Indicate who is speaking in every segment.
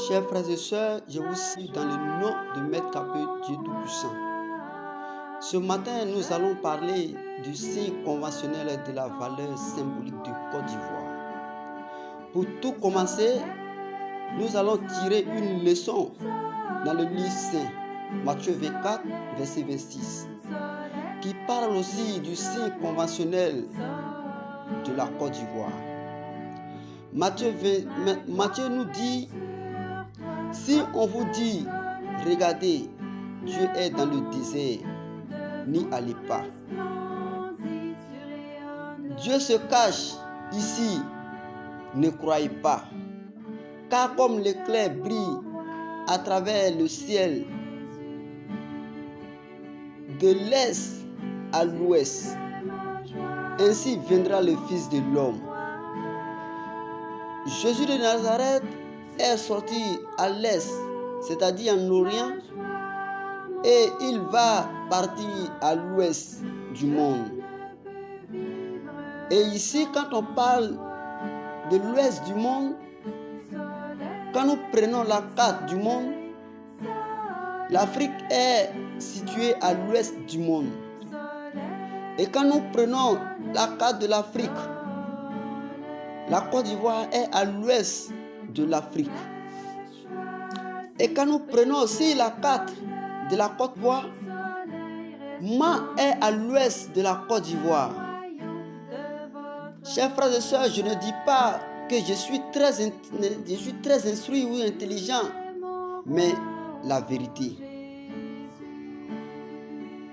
Speaker 1: Chers frères et sœurs, je vous salue dans le nom de Maître Capet, Dieu Tout-Puissant. Ce matin, nous allons parler du signe conventionnel de la valeur symbolique de Côte d'Ivoire. Pour tout commencer, nous allons tirer une leçon dans le livre saint, Matthieu 24, verset 26, qui parle aussi du signe conventionnel de la Côte d'Ivoire. Matthieu nous dit: si on vous dit, regardez, Dieu est dans le désert, n'y allez pas. Dieu se cache ici, ne croyez pas. Car comme l'éclair brille à travers le ciel, de l'est à l'ouest, ainsi viendra le Fils de l'homme. Jésus de Nazareth est sorti à l'est, c'est-à-dire en Orient, et il va partir à l'ouest du monde. Et ici, quand on parle de l'ouest du monde, quand nous prenons la carte du monde, l'Afrique est située à l'ouest du monde. Et quand nous prenons la carte de l'Afrique, la Côte d'Ivoire est à l'ouest de l'Afrique. Et quand nous prenons aussi la carte de la Côte d'Ivoire, Ma est à l'ouest de la Côte d'Ivoire. Chers frères et sœurs, je ne dis pas que je suis très instruit ou intelligent, mais la vérité.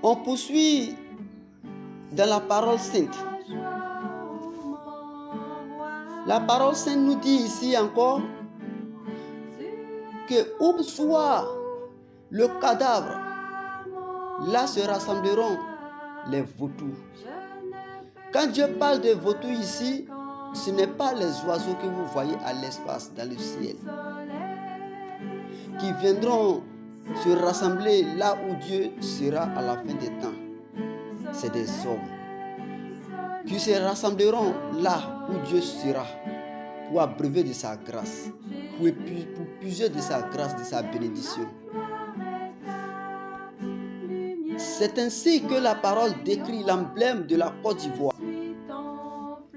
Speaker 1: On poursuit dans la parole sainte. La parole sainte nous dit ici encore que où soit le cadavre, là se rassembleront les vautours. Quand Dieu parle de vautours ici, ce n'est pas les oiseaux que vous voyez à l'espace, dans le ciel, qui viendront se rassembler là où Dieu sera à la fin des temps. C'est des hommes qui se rassembleront là où Dieu sera pour abreuver de sa grâce, pour puiser de sa grâce, de sa bénédiction. C'est ainsi que la parole décrit l'emblème de la Côte d'Ivoire,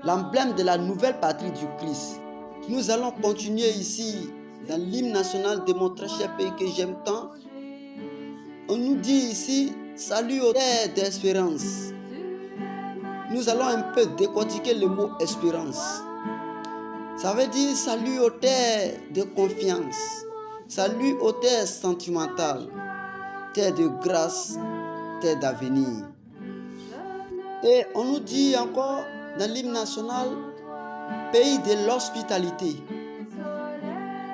Speaker 1: l'emblème de la nouvelle patrie du Christ. Nous allons continuer ici dans l'hymne national de mon très cher pays que j'aime tant. On nous dit ici: salut aux terres d'espérance. Nous allons un peu décortiquer le mot espérance. Ça veut dire salut aux terres de confiance, salut aux terres sentimentales, terre de grâce, terre d'avenir. Et on nous dit encore dans l'hymne national: pays de l'hospitalité,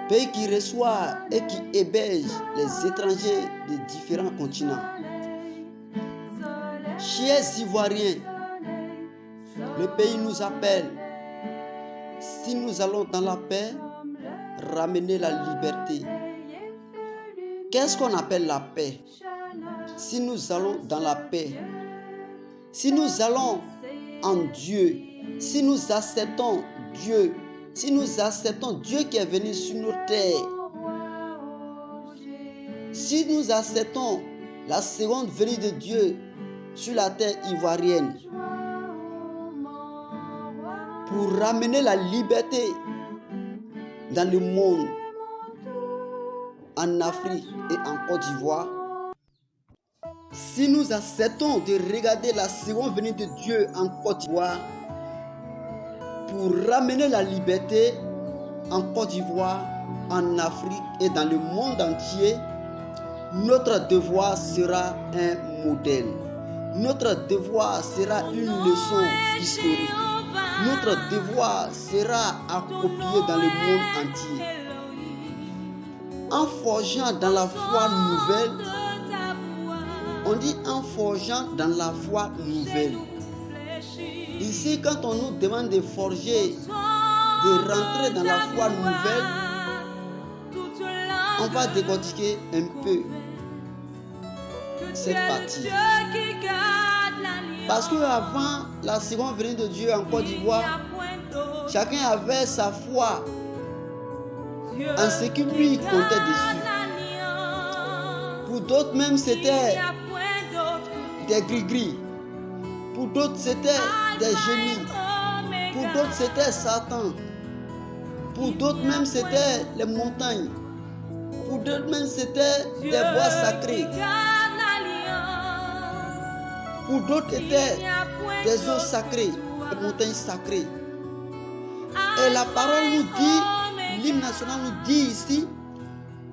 Speaker 1: pays qui reçoit et qui héberge les étrangers de différents continents. Chers Ivoiriens, le pays nous appelle. Si nous allons dans la paix, ramener la liberté. Qu'est-ce qu'on appelle la paix? Si nous allons dans la paix, si nous allons en Dieu, si nous acceptons Dieu, si nous acceptons Dieu qui est venu sur nos terres, si nous acceptons la seconde venue de Dieu sur la terre ivoirienne, pour ramener la liberté dans le monde, en Afrique et en Côte d'Ivoire, si nous acceptons de regarder la seconde venue de Dieu en Côte d'Ivoire, pour ramener la liberté en Côte d'Ivoire, en Afrique et dans le monde entier, notre devoir sera un modèle. Notre devoir sera une leçon historique. Notre devoir sera à copier dans le monde entier. En forgeant dans la foi nouvelle, on dit en forgeant dans la foi nouvelle. Ici, quand on nous demande de forger, de rentrer dans la foi nouvelle, on va décortiquer un peu cette partie. Parce qu'avant la seconde venue de Dieu en Côte d'Ivoire, chacun avait sa foi en ce qui lui comptait dessus. Pour d'autres même, c'était des gris-gris. Pour d'autres, c'était des génies. Pour d'autres, c'était Satan. Pour d'autres même, c'était les montagnes. Pour d'autres même, c'était des bois sacrés. Pour d'autres, c'était des eaux sacrées, des montagnes sacrées. Et la parole nous dit, l'hymne national nous dit ici,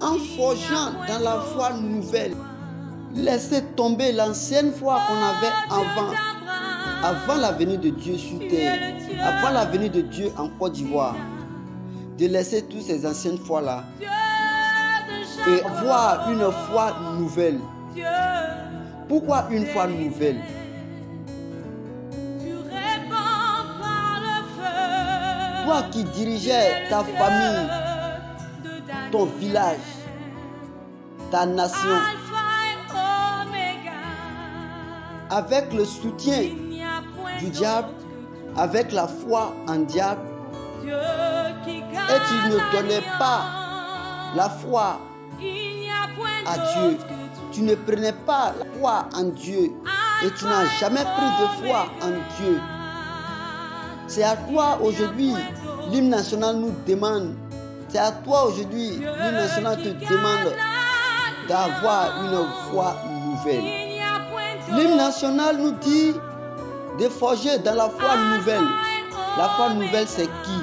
Speaker 1: en forgeant dans la foi nouvelle, laissez tomber l'ancienne foi qu'on avait avant la venue de Dieu sur terre, avant la venue de Dieu en Côte d'Ivoire, de laisser toutes ces anciennes foi-là et voir une foi nouvelle. Pourquoi une foi nouvelle? Toi qui dirigeais ta famille, ton village, ta nation, avec le soutien du diable, avec la foi en diable, et tu ne donnais pas la foi à Dieu, tu ne prenais pas la foi en Dieu et tu n'as jamais pris de foi en Dieu. C'est à toi aujourd'hui, l'hymne national nous demande, c'est à toi aujourd'hui, l'hymne national te demande d'avoir une foi nouvelle. L'hymne national nous dit de forger dans la foi nouvelle. La foi nouvelle, c'est qui?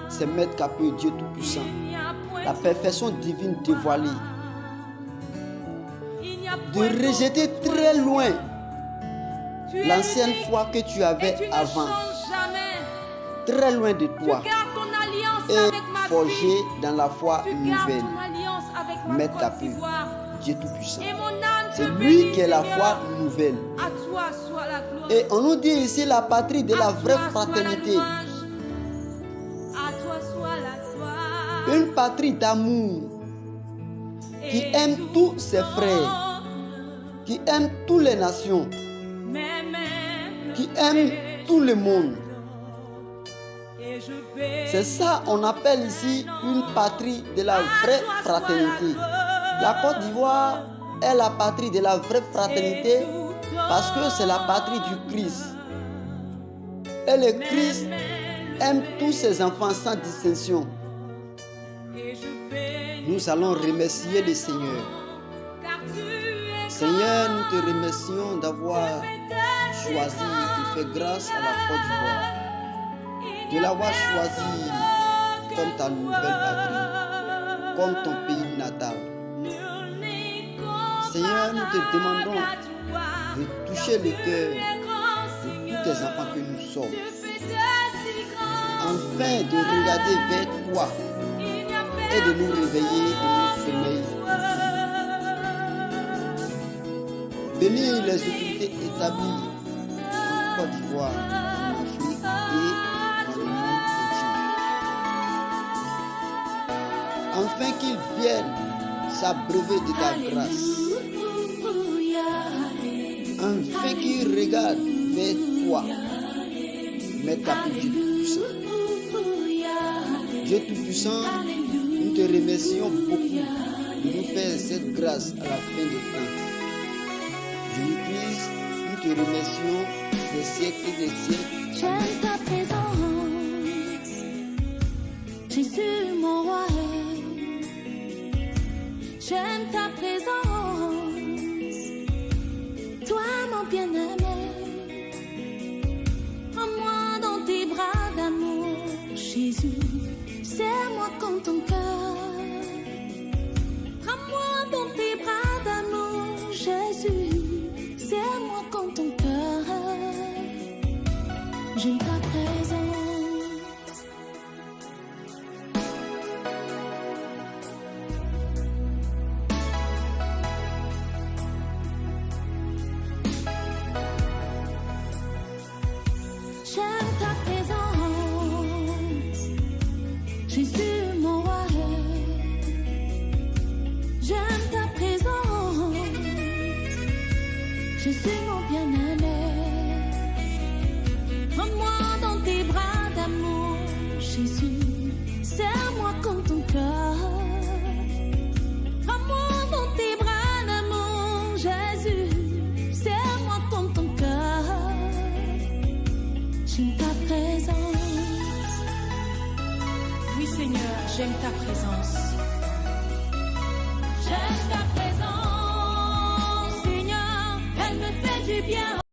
Speaker 1: C'est Maître Capeux, Dieu Tout-Puissant. La perfection divine dévoilée. De rejeter très loin l'ancienne foi que tu avais avant. Très loin de toi. Et forger dans la foi nouvelle. Maître Capeux, Dieu Tout-Puissant. C'est lui qui est la foi nouvelle. Et on nous dit ici la patrie de la vraie fraternité. Une patrie d'amour qui aime tous ses frères, qui aime toutes les nations, qui aime tout le monde. C'est ça on appelle ici une patrie de la vraie fraternité. La Côte d'Ivoire est la patrie de la vraie fraternité parce que c'est la patrie du Christ. Et le Christ aime tous ses enfants sans distinction. Nous allons remercier le Seigneur. Seigneur, nous te remercions d'avoir choisi de faire grâce à la Côte d'Ivoire, de l'avoir choisi comme ta nouvelle patrie, comme ton pays natal. Seigneur, nous te demandons de toucher le cœur de tous tes enfants que nous sommes, afin de regarder vers toi et de nous réveiller de nos sommeils. Bénis les autorités établies en Côte d'Ivoire, en Afrique et dans le monde entier, afin qu'ils viennent s'abreuver de ta grâce, afin qu'ils regardent vers toi, Maître Capeux, Dieu Tout-Puissant. Dieu Tout-Puissant, nous te remercions beaucoup de nous faire cette grâce à la fin des temps. Jésus-Christ, nous te remercions des siècles et des siècles.
Speaker 2: J'aime ta présence, Jésus mon roi. J'aime ta présence, toi mon bien-aimé. Prends-moi dans tes bras d'amour, Jésus. Serre-moi comme ton cœur. Prends-moi dans tes bras d'amour, Jésus. Serre-moi comme ton cœur. J'aime ta présence. J'aime ta présence, Jésus mon roi. J'aime ta présence. J'aime ta présence, Seigneur, elle me fait du bien.